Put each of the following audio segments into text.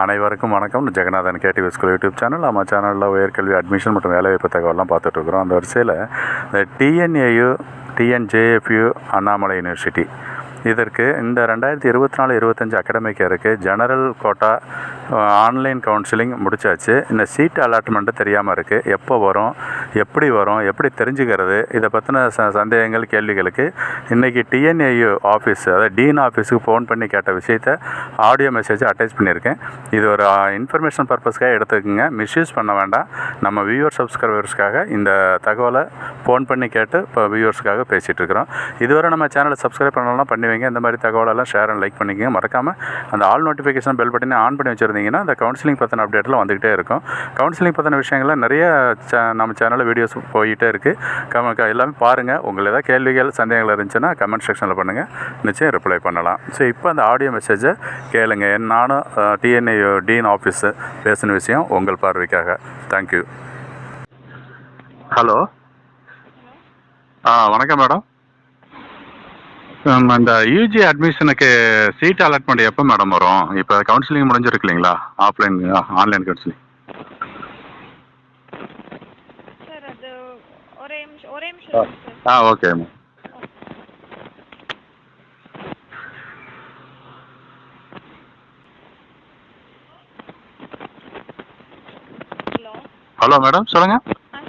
அனைவருக்கும் வணக்கம். Jagannathan KTV school YouTube channel. நம்ம சேனலில் உயர்கல்வி அட்மிஷன் மற்றும் வேலைவாய்ப்பு தகவலாம் பார்த்துட்ருக்குறோம். அந்த வரிசையில் இந்த டிஎன்ஏயு, டிஎன்ஜேஎஃப்யூ, அண்ணாமலை யூனிவர்சிட்டி இதற்கு இந்த 2024-25 அகாடமிக் இயருக்கு ஜெனரல் கோட்டா ஆன்லைன் கவுன்சிலிங் முடிச்சாச்சு. இந்த சீட் அலாட்மெண்ட்டு தெரியாமல் இருக்குது. எப்போ வரும், எப்படி தெரிஞ்சுக்கிறது, இதை பற்றின சந்தேகங்கள், கேள்விகளுக்கு இன்றைக்கி டிஎன்ஏயு ஆஃபீஸ், அதாவது டீன் ஆஃபீஸுக்கு ஃபோன் பண்ணி கேட்ட விஷயத்தை ஆடியோ மெசேஜ் அட்டாச் பண்ணியிருக்கேன். இது ஒரு இன்ஃபர்மேஷன் பர்பஸ்க்காக எடுத்துக்கோங்க, மிஸ்யூஸ் பண்ண வேண்டாம். நம்ம வியூவர் சப்ஸ்கிரைபர்ஸ்க்காக இந்த தகவலை ஃபோன் பண்ணி கேட்டு இப்போ வியூவர்ஸுக்காக பேசிகிட்ருக்குறோம். இதுவரை நம்ம சேனலை சப்ஸ்கிரைப் பண்ணலாம் பண்ணி வைங்க. இந்த மாதிரி தகவலெல்லாம் ஷேர் அண்ட் லைக் பண்ணிக்கங்க. மறக்காமல் அந்த ஆல் நோட்டிஃபிகேஷன் பெல் பட்டனை ஆன் பண்ணி வச்சுருந்தீங்கன்னா அந்த கவுன்சிலிங் பற்றின அப்டேட்லாம் வந்துகிட்டே இருக்கும். கவுன்சிலிங் பற்றின விஷயங்கள்லாம் நிறைய நம்ம சேனலில் வீடியோஸ் போயிட்டே இருக்குது. எல்லாமே பாருங்கள். உங்களுக்கு ஏதாவது கேள்விகள், சந்தேகங்கள் இருந்துச்சுன்னா கமெண்ட் செக்ஷனில் பண்ணுங்கள், நிச்சயம் ரிப்ளை பண்ணலாம். ஸோ இப்போ அந்த ஆடியோ மெசேஜை கேளுங்க. நானும் டிஎன்ஏ டீன் ஆஃபீஸு பேசின விஷயம் உங்கள் பார்வைக்காக. தேங்க்யூ. ஹலோ, வணக்கம் மேடம். அந்த யூஜி அட்மிஷனுக்கு சீட் அலாட்மெண்ட் எப்போ மேடம் வரும்? இப்போ கவுன்சிலிங் முடிஞ்சிருக்கு இல்லைங்களா? Online counselling. சார் அது ஒரே நிமிஷம் ஓகே மேம். ஹலோ மேடம், சொல்லுங்கள்.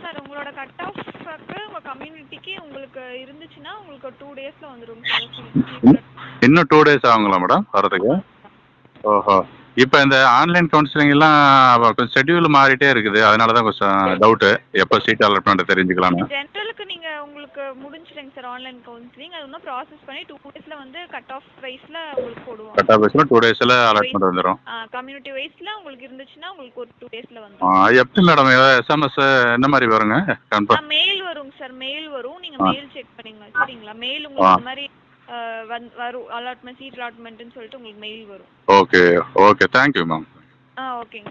சார் உங்களோட கட் ஆஃப்க்கு உங்கள் கம்யூனிட்டிக்கு உங்களுக்கு இருந்துச்சுன்னா உங்களுக்கு 2 டேஸில் வந்துடும் சார். இன்னும் 2 டேஸ் ஆகுங்களா மேடம் வரதுக்கு? ஓஹோ. இப்போ இந்த ஆன்லைன் கவுன்சிலிங் எல்லாம் கொஞ்சம் ஷெட்யூல் மாறிட்டே இருக்குது. அதனால தான் கொஞ்சம் டவுட்டு, எப்போ சீட் அலாட்மெண்ட் தெரிஞ்சுக்கலாம்னு. ஜென்ரலுக்கு நீங்கள் உங்களுக்கு முடிஞ்சிடுங்க சார் ஆன்லைன் கவுன்சிலிங். அது இன்னும் ப்ராசஸ் பண்ணி 2 டேஸில் வந்து கட் ஆஃப் வைஸில் உங்களுக்கு போடுவோம். கட் ஆஃப் வைஸில் 2 டேஸில் அலாட்மெண்ட் வந்துடும். கம்யூனிட்டி வைஸில் உங்களுக்கு இருந்துச்சுன்னா உங்களுக்கு ஒரு 2 டேஸில் வந்துடும். எப்படி மேடம், ஏதாவது எஸ்எம்எஸ் என்ன மாதிரி வருங்க? கன்ஃபார்ம் மெயில் வருங்க சார். மெயில் வரும், நீங்கள் மெயில் செக் பண்ணிங்க சரிங்களா? மெயில் உங்களுக்கு இந்த மாதிரி வரும், அலாட்மெண்ட், சீட் அலாட்மெண்ட்னு சொல்லிட்டு உங்களுக்கு மெயில் வரும். Okay okay, thank you ma'am. ஓகேங்க.